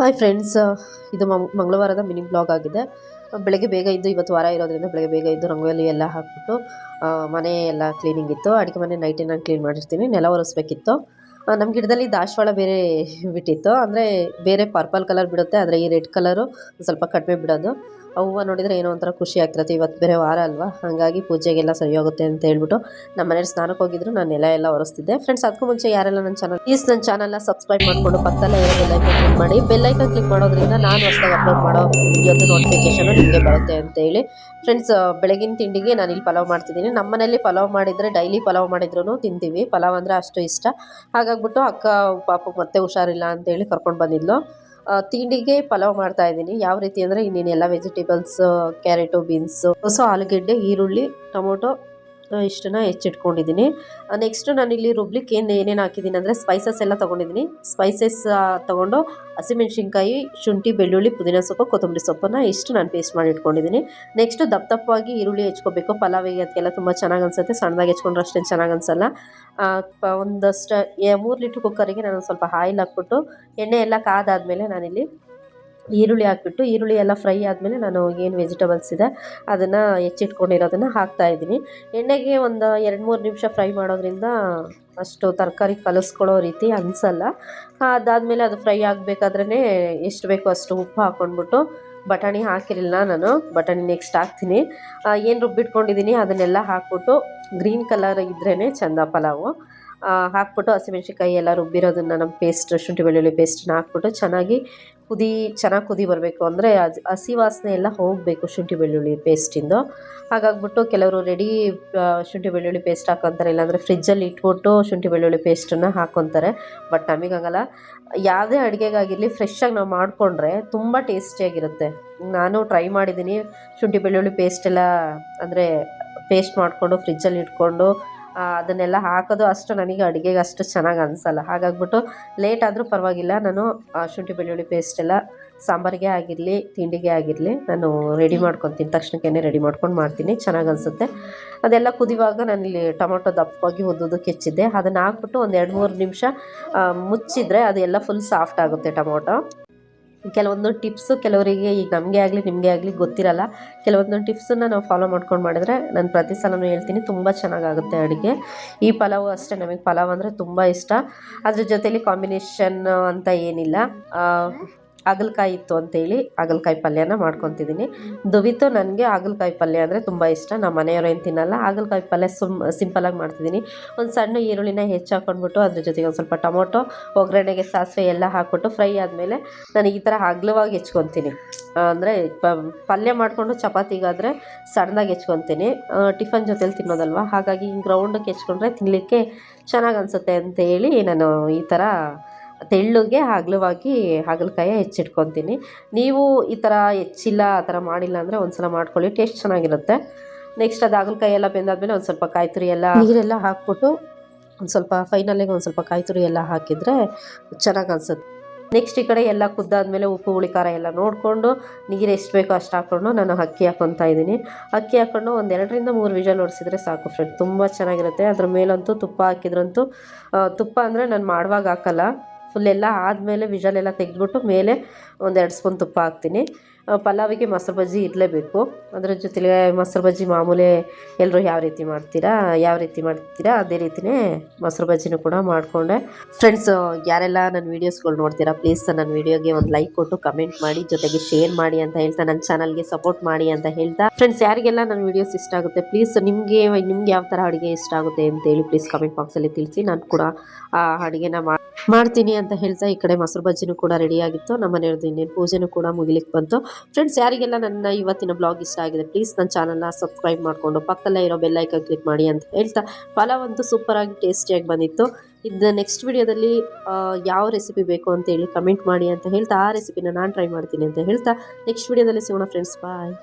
Hi friends, ಇದು ಮಂಗಳವಾರದ mini blog ಆಗಿದೆ. ಬೆಳಗ್ಗೆ ಬೇಗ ಇದ್ದು, ಇವತ್ತು ವಾರ ಇರೋದ್ರಿಂದ ಬೆಳಗ್ಗೆ ಬೇಗ ಇದ್ದು ರಂಗೋಲಿ ಎಲ್ಲ ಹಾಕ್ಬಿಟ್ಟು ಮನೆ ಎಲ್ಲ ಕ್ಲೀನಿಂಗ್ ಇತ್ತು. ಅಡುಗೆ ಮನೆ ನೈಟೇ ನಾನು ಕ್ಲೀನ್ ಮಾಡಿರ್ತೀನಿ. ನೆಲ ಒರೆಸ್ಬೇಕಿತ್ತು. ನಮ್ಮ ಗಿಡದಲ್ಲಿ ದಾಸವಾಳ ಬೇರೆ ಬಿಟ್ಟಿತ್ತು, ಅಂದರೆ ಬೇರೆ ಪರ್ಪಲ್ ಕಲರ್ ಬಿಡುತ್ತೆ, ಆದರೆ ಈ ರೆಡ್ ಕಲರು ಸ್ವಲ್ಪ ಕಡಿಮೆ ಬಿಡೋದು. ಆ ಹೂವು ನೋಡಿದರೆ ಏನೋ ಒಂಥರ ಖುಷಿ ಆಗ್ತಿರುತ್ತೆ. ಇವತ್ತು ಬೇರೆ ವಾರ ಅಲ್ವಾ, ಹಾಗಾಗಿ ಪೂಜೆಗೆಲ್ಲ ಸರಿ ಹೋಗುತ್ತೆ ಅಂತ ಹೇಳ್ಬಿಟ್ಟು ನಮ್ಮ ಮನೇಲಿ ಸ್ನಾನಕ್ಕೆ ಹೋಗಿದ್ರು, ನಾನು ನೆಲ ಎಲ್ಲ ಒರೆಸ್ತಿದ್ದೆ. ಫ್ರೆಂಡ್ಸ್, ಅದಕ್ಕೂ ಮುಂಚೆ ಯಾರೆಲ್ಲ ನನ್ನ ಚಾನಲ್ನ ಸಬ್ಸ್ಕ್ರೈಬ್ ಮಾಡಿಕೊಂಡು ಪಕ್ಕದಲ್ಲೇ ಇರೋ ಬೆಲ್ಲೈಕನ್ ಕ್ಲಿಕ್ ಮಾಡಿ. ಬೆಲ್ಲೈಕನ್ ಕ್ಲಿಕ್ ಮಾಡೋದ್ರಿಂದ ನಾನು ಹೊಸದಾಗಿ ಅಪ್ಲೋಡ್ ಮಾಡೋ ವಿಡಿಯೋದು ನೋಟಿಫಿಕೇಶನ್ ನಿಮಗೆ ಬರುತ್ತೆ ಅಂತ ಹೇಳಿ. ಫ್ರೆಂಡ್ಸ್, ಬೆಳಗಿನ ತಿಂಡಿಗೆ ನಾನು ಇಲ್ಲಿ ಪಲಾವ್ ಮಾಡ್ತಿದ್ದೀನಿ. ನಮ್ಮ ಮನೇಲಿ ಪಲಾವ್ ಮಾಡಿದರೆ ಡೈಲಿ ಪಲಾವ್ ಮಾಡಿದ್ರು ತಿಂತೀವಿ. ಪಲಾವ್ ಅಂದರೆ ಅಷ್ಟು ಇಷ್ಟ. ಹಾಗಾಗ್ಬಿಟ್ಟು ಅಕ್ಕ ಪಾಪ ಮತ್ತೆ ಹುಷಾರಿಲ್ಲ ಅಂತೇಳಿ ಕರ್ಕೊಂಡು ಬಂದಿದ್ಲು. ತಿಂಡಿಗೆ ಪಲಾವ್ ಮಾಡ್ತಾ ಇದ್ದೀನಿ. ಯಾವ ರೀತಿ ಅಂದರೆ ಇನ್ನೇನೆಲ್ಲ ವೆಜಿಟೇಬಲ್ಸ್, ಕ್ಯಾರೆಟು, ಬೀನ್ಸು, ಆಲೂಗೆಡ್ಡೆ, ಈರುಳ್ಳಿ, ಟೊಮೊಟೊ ಇಷ್ಟನ್ನು ಹೆಚ್ಚಿಟ್ಕೊಂಡಿದ್ದೀನಿ. ನೆಕ್ಸ್ಟು ನಾನಿಲ್ಲಿ ರುಬ್ಲಿಕ್ಕೆ ಏನೇನು ಹಾಕಿದ್ದೀನಿ ಅಂದರೆ ಸ್ಪೈಸಸ್ ಎಲ್ಲ ತೊಗೊಂಡಿದ್ದೀನಿ. ಸ್ಪೈಸಸ್ ತೊಗೊಂಡು ಹಸಿಮೆಣ್ಸಿನ್ಕಾಯಿ, ಶುಂಠಿ, ಬೆಳ್ಳುಳ್ಳಿ, ಪುದೀನ ಸೊಪ್ಪು, ಕೊತ್ತಂಬರಿ ಸೊಪ್ಪನ್ನು ಇಷ್ಟು ನಾನು ಪೇಸ್ಟ್ ಮಾಡಿ ಇಟ್ಕೊಂಡಿದ್ದೀನಿ. ನೆಕ್ಸ್ಟು ದಪ್ಪವಾಗಿ ಈರುಳ್ಳಿ ಹೆಚ್ಕೋಬೇಕು. ಪಲಾವಿಗೆ ಅದಕ್ಕೆಲ್ಲ ತುಂಬ ಚೆನ್ನಾಗಿ ಅನಿಸುತ್ತೆ. ಸಣ್ಣದಾಗಿ ಹೆಚ್ಕೊಂಡ್ರೆ ಅಷ್ಟೇನು ಚೆನ್ನಾಗಿ ಅನಿಸಲ್ಲ. ಒಂದಷ್ಟು 3 ಲೀಟ್ರ್ ಕುಕ್ಕರಿಗೆ ನಾನು ಸ್ವಲ್ಪ ಆಯಿಲ್ ಹಾಕ್ಬಿಟ್ಟು ಎಣ್ಣೆ ಎಲ್ಲ ಕಾದಾದಮೇಲೆ ನಾನಿಲ್ಲಿ ಈರುಳ್ಳಿ ಹಾಕ್ಬಿಟ್ಟು, ಈರುಳ್ಳಿ ಎಲ್ಲ ಫ್ರೈ ಆದಮೇಲೆ ನಾನು ಏನು ವೆಜಿಟೇಬಲ್ಸ್ ಇದೆ ಅದನ್ನು ಹೆಚ್ಚಿಟ್ಕೊಂಡಿರೋದನ್ನು ಹಾಕ್ತಾಯಿದ್ದೀನಿ. ಎಣ್ಣೆಗೆ ಒಂದು 2-3 ನಿಮಿಷ ಫ್ರೈ ಮಾಡೋದ್ರಿಂದ ಅಷ್ಟು ತರಕಾರಿ ಕಲಿಸ್ಕೊಳ್ಳೋ ರೀತಿ ಅನಿಸಲ್ಲ. ಅದಾದಮೇಲೆ ಅದು ಫ್ರೈ ಆಗಬೇಕಾದ್ರೇ ಎಷ್ಟು ಬೇಕೋ ಅಷ್ಟು ಉಪ್ಪು ಹಾಕ್ಕೊಂಡ್ಬಿಟ್ಟು, ಬಟಾಣಿ ಹಾಕಿರಲಿಲ್ಲ ನಾನು, ಬಟಾಣಿ ನೆಕ್ಸ್ಟ್ ಹಾಕ್ತೀನಿ. ಏನು ರುಬ್ಬಿಟ್ಕೊಂಡಿದ್ದೀನಿ ಅದನ್ನೆಲ್ಲ ಹಾಕ್ಬಿಟ್ಟು, ಗ್ರೀನ್ ಕಲರ್ ಇದ್ರೇ ಚೆಂದ ಪಲಾವು. ಹಾಕ್ಬಿಟ್ಟು ಹಸಿಮೆಣ್ಸಿನ್ಕಾಯಿ ಎಲ್ಲ ರುಬ್ಬಿರೋದನ್ನು ನಮ್ಮ ಪೇಸ್ಟ್, ಶುಂಠಿ ಬೆಳ್ಳುಳ್ಳಿ ಪೇಸ್ಟನ್ನ ಹಾಕ್ಬಿಟ್ಟು ಚೆನ್ನಾಗಿ ಕುದಿ ಬರಬೇಕು. ಅಂದರೆ ಹಸಿ ವಾಸನೆ ಎಲ್ಲ ಹೋಗಬೇಕು ಶುಂಠಿ ಬೆಳ್ಳುಳ್ಳಿ ಪೇಸ್ಟಿಂದು. ಹಾಗಾಗ್ಬಿಟ್ಟು ಕೆಲವರು ರೆಡಿ ಶುಂಠಿ ಬೆಳ್ಳುಳ್ಳಿ ಪೇಸ್ಟ್ ಹಾಕ್ಕೊತಾರೆ, ಇಲ್ಲಾಂದರೆ ಫ್ರಿಜ್ಜಲ್ಲಿ ಇಟ್ಬಿಟ್ಟು ಶುಂಠಿ ಬೆಳ್ಳುಳ್ಳಿ ಪೇಸ್ಟನ್ನು ಹಾಕ್ಕೊತಾರೆ. ಬಟ್ ನಮಗಾಗಲ್ಲ. ಯಾವುದೇ ಅಡುಗೆಗಾಗಿರಲಿ ಫ್ರೆಶ್ಶಾಗಿ ನಾವು ಮಾಡಿಕೊಂಡ್ರೆ ತುಂಬ ಟೇಸ್ಟಿಯಾಗಿರುತ್ತೆ. ನಾನು ಟ್ರೈ ಮಾಡಿದ್ದೀನಿ. ಶುಂಠಿ ಬೆಳ್ಳುಳ್ಳಿ ಪೇಸ್ಟೆಲ್ಲ ಅಂದರೆ ಪೇಸ್ಟ್ ಮಾಡಿಕೊಂಡು ಫ್ರಿಜ್ಜಲ್ಲಿ ಇಟ್ಕೊಂಡು ಅದನ್ನೆಲ್ಲ ಹಾಕೋದು ಅಷ್ಟು ನನಗೆ ಅಡುಗೆಗೆ ಅಷ್ಟು ಚೆನ್ನಾಗಿ ಅನಿಸಲ್ಲ. ಹಾಗಾಗ್ಬಿಟ್ಟು ಲೇಟ್ ಆದರೂ ಪರವಾಗಿಲ್ಲ, ನಾನು ಶುಂಠಿ ಬೆಳ್ಳುಳ್ಳಿ ಪೇಸ್ಟೆಲ್ಲ ಸಾಂಬಾರಿಗೆ ಆಗಿರಲಿ, ತಿಂಡಿಗೆ ಆಗಿರಲಿ ನಾನು ರೆಡಿ ಮಾಡ್ಕೊತೀನಿ. ತಕ್ಷಣಕ್ಕೆ ರೆಡಿ ಮಾಡ್ಕೊಂಡು ಮಾಡ್ತೀನಿ, ಚೆನ್ನಾಗಿ ಅನಿಸುತ್ತೆ. ಅದೆಲ್ಲ ಕುದಿಯುವಾಗ ನಾನಿಲ್ಲಿ ಟೊಮೊಟೊ ದಪ್ಪವಾಗಿ ಉದ್ದುದಕ್ಕೆ ಹೆಚ್ಚಿದ್ದೆ. ಅದನ್ನು ಹಾಕ್ಬಿಟ್ಟು ಒಂದು 2-3 ನಿಮಿಷ ಮುಚ್ಚಿದರೆ ಅದೆಲ್ಲ ಫುಲ್ ಸಾಫ್ಟ್ ಆಗುತ್ತೆ ಟೊಮೊಟೊ. ಕೆಲವೊಂದು ಟಿಪ್ಸು ಕೆಲವರಿಗೆ, ಈಗ ನಮಗೆ ಆಗಲಿ ನಿಮಗೆ ಆಗಲಿ ಗೊತ್ತಿರಲ್ಲ. ಕೆಲವೊಂದೊಂದು ಟಿಪ್ಸನ್ನು ನಾವು ಫಾಲೋ ಮಾಡ್ಕೊಂಡು ಮಾಡಿದ್ರೆ, ನಾನು ಪ್ರತಿ ಸಲವೂ ಹೇಳ್ತೀನಿ, ತುಂಬ ಚೆನ್ನಾಗಾಗುತ್ತೆ ಅಡುಗೆ. ಈ ಪಲಾವು ಅಷ್ಟೇ, ನಮಗೆ ಪಲಾವ್ ಅಂದರೆ ತುಂಬ ಇಷ್ಟ. ಅದ್ರ ಜೊತೆಲಿ ಕಾಂಬಿನೇಷನ್ ಅಂತ ಏನಿಲ್ಲ. ಹಾಗಲಕಾಯಿ ಇತ್ತು ಅಂತೇಳಿ ಹಾಗಲಕಾಯಿ ಪಲ್ಯನ ಮಾಡ್ಕೊತಿದ್ದೀನಿ. ದವಿತು ನನಗೆ ಹಾಗಲಕಾಯಿ ಪಲ್ಯ ಅಂದರೆ ತುಂಬ ಇಷ್ಟ. ನಮ್ಮ ಮನೆಯವರು ಏನು ತಿನ್ನಲ್ಲ. ಹಾಗಲಕಾಯಿ ಪಲ್ಯ ಸಿಂಪಲಾಗಿ ಮಾಡ್ತಿದ್ದೀನಿ. ಒಂದು ಸಣ್ಣ ಈರುಳ್ಳಿನ ಹೆಚ್ಚಾಕೊಂಡ್ಬಿಟ್ಟು ಅದ್ರ ಜೊತೆಗೆ ಒಂದು ಸ್ವಲ್ಪ ಟೊಮೊಟೊ, ಒಗ್ಗರಣೆಗೆ ಸಾಸಿವೆ ಎಲ್ಲ ಹಾಕ್ಬಿಟ್ಟು ಫ್ರೈ ಆದಮೇಲೆ ನಾನು ಈ ಥರ ಅಗಲವಾಗಿ ಹೆಚ್ಕೊತೀನಿ. ಅಂದರೆ ಪಲ್ಯ ಮಾಡಿಕೊಂಡು ಚಪಾತಿಗಾದರೆ ಸಣ್ಣದಾಗಿ ಹೆಚ್ಕೊತೀನಿ. ಟಿಫನ್ ಜೊತೆಲಿ ತಿನ್ನೋದಲ್ವ, ಹಾಗಾಗಿ ಹಿಂಗೆ ರೌಂಡಕ್ಕೆ ಹೆಚ್ಕೊಂಡ್ರೆ ತಿನ್ನಲಿಕ್ಕೆ ಚೆನ್ನಾಗಿ ಅನಿಸುತ್ತೆ ಅಂತೇಳಿ ನಾನು ಈ ಥರ ತೆಳ್ಳಗೆ ಅಗಲವಾಗಿ ಹಾಗಲಕಾಯಿ ಹೆಚ್ಚಿಟ್ಕೊತೀನಿ. ನೀವು ಈ ಥರ ಹೆಚ್ಚಿಲ್ಲ, ಆ ಥರ ಮಾಡಿಲ್ಲ ಅಂದರೆ ಒಂದು ಸಲ ಮಾಡ್ಕೊಳ್ಳಿ, ಟೇಸ್ಟ್ ಚೆನ್ನಾಗಿರುತ್ತೆ. ನೆಕ್ಸ್ಟ್ ಅದು ಹಾಗಲಕಾಯಿ ಎಲ್ಲ ಬೆಂದಾದ್ಮೇಲೆ ಒಂದು ಸ್ವಲ್ಪ ಕಾಯಿ ತುರಿ ಎಲ್ಲ ನೀರೆಲ್ಲ ಹಾಕ್ಬಿಟ್ಟು ಒಂದು ಸ್ವಲ್ಪ ಫೈನಲಿಗೆ ಒಂದು ಸ್ವಲ್ಪ ಕಾಯಿ ತುರಿ ಎಲ್ಲ ಹಾಕಿದರೆ ಚೆನ್ನಾಗಿ ಅನಿಸುತ್ತೆ. ನೆಕ್ಸ್ಟ್ ಈ ಕಡೆ ಎಲ್ಲ ಕುದ್ದಾದ್ಮೇಲೆ ಉಪ್ಪು, ಹುಳಿ, ಖಾರ ಎಲ್ಲ ನೋಡಿಕೊಂಡು ನೀರು ಎಷ್ಟು ಬೇಕೋ ಅಷ್ಟು ಹಾಕ್ಕೊಂಡು ನಾನು ಅಕ್ಕಿ ಹಾಕ್ಕೊತಾ ಇದ್ದೀನಿ. ಅಕ್ಕಿ ಹಾಕ್ಕೊಂಡು ಒಂದು 2-3 ವಿಷಲ್ ಹೊಡಿಸಿದ್ರೆ ಸಾಕು ಫ್ರೆಂಡ್, ತುಂಬ ಚೆನ್ನಾಗಿರುತ್ತೆ. ಅದ್ರ ಮೇಲಂತೂ ತುಪ್ಪ ಹಾಕಿದ್ರಂತೂ, ತುಪ್ಪ ಅಂದರೆ ನಾನು ಮಾಡುವಾಗ ಹಾಕಲ್ಲ, ಫುಲ್ಲೆಲ್ಲ ಆದಮೇಲೆ ವಿಷಲೆಲ್ಲ ತೆಗೆದ್ಬಿಟ್ಟು ಮೇಲೆ ಒಂದು 2 ಸ್ಪೂನ್ ತುಪ್ಪ ಹಾಕ್ತೀನಿ. ಪಲಾವಿಗೆ ಮೊಸರು ಬಜ್ಜಿ ಇರಲೇಬೇಕು. ಅದ್ರ ಜೊತೆಗೆ ಮೊಸರು ಬಜ್ಜಿ ಮಾಮೂಲಿ ಎಲ್ಲರೂ ಯಾವ ರೀತಿ ಮಾಡ್ತೀರಾ ಅದೇ ರೀತಿಯೇ ಮೊಸರು ಬಜ್ಜಿನೂ ಕೂಡ ಮಾಡಿಕೊಂಡೆ. ಫ್ರೆಂಡ್ಸ್, ಯಾರೆಲ್ಲ ನನ್ನ ವೀಡಿಯೋಸ್ಗಳು ನೋಡ್ತೀರಾ ಪ್ಲೀಸ್ ನನ್ನ ವೀಡಿಯೋಗೆ ಒಂದು ಲೈಕ್ ಕೊಟ್ಟು ಕಮೆಂಟ್ ಮಾಡಿ, ಜೊತೆಗೆ ಶೇರ್ ಮಾಡಿ ಅಂತ ಹೇಳ್ತಾ, ನನ್ನ ಚಾನಲ್ಗೆ ಸಪೋರ್ಟ್ ಮಾಡಿ ಅಂತ ಹೇಳ್ತಾ, ಫ್ರೆಂಡ್ಸ್ ಯಾರಿಗೆಲ್ಲ ನನ್ನ ವೀಡಿಯೋಸ್ ಇಷ್ಟ ಆಗುತ್ತೆ ಪ್ಲೀಸ್, ನಿಮಗೆ ಯಾವ ಥರ ಅಡುಗೆ ಇಷ್ಟ ಆಗುತ್ತೆ ಅಂತೇಳಿ ಪ್ಲೀಸ್ ಕಮೆಂಟ್ ಬಾಕ್ಸಲ್ಲಿ ತಿಳಿಸಿ. ನಾನು ಕೂಡ ಆ ಅಡುಗೆನ ಮಾಡ್ತೀನಿ ಅಂತ ಹೇಳ್ತಾ, ಈ ಕಡೆ ಮೊಸರು ಬಜ್ಜಿನೂ ಕೂಡ ರೆಡಿಯಾಗಿತ್ತು. ನಮ್ಮ ಮನೆಯವ್ರದ್ದು ಇನ್ನೇನು ಪೂಜೆನೂ ಕೂಡ ಮುಗಿಲಿಕ್ಕೆ ಬಂತು. ಫ್ರೆಂಡ್ಸ್, ಯಾರಿಗೆಲ್ಲ ನನ್ನ ಇವತ್ತಿನ ಬ್ಲಾಗ್ ಇಷ್ಟ ಆಗಿದೆ ಪ್ಲೀಸ್ ನನ್ನ ಚಾನಲ್ನ ಸಬ್ಸ್ಕ್ರೈಬ್ ಮಾಡಿಕೊಂಡು ಪಕ್ಕದಲ್ಲೇ ಇರೋ ಬೆಲ್ ಐಕಾನ್ ಕ್ಲಿಕ್ ಮಾಡಿ ಅಂತ ಹೇಳ್ತಾ, ಪಲಾವ್ ಅಂತೂ ಸೂಪರಾಗಿ ಟೇಸ್ಟಿಯಾಗಿ ಬಂದಿತ್ತು. ಇದು ನೆಕ್ಸ್ಟ್ ವಿಡಿಯೋದಲ್ಲಿ ಯಾವ ರೆಸಿಪಿ ಬೇಕು ಅಂತೇಳಿ ಕಮೆಂಟ್ ಮಾಡಿ ಅಂತ ಹೇಳ್ತಾ, ಆ ರೆಸಿಪಿನ ನಾನು ಟ್ರೈ ಮಾಡ್ತೀನಿ ಅಂತ ಹೇಳ್ತಾ, ನೆಕ್ಸ್ಟ್ ವಿಡಿಯೋದಲ್ಲಿ ಸಿಗೋಣ ಫ್ರೆಂಡ್ಸ್, ಬಾಯ್.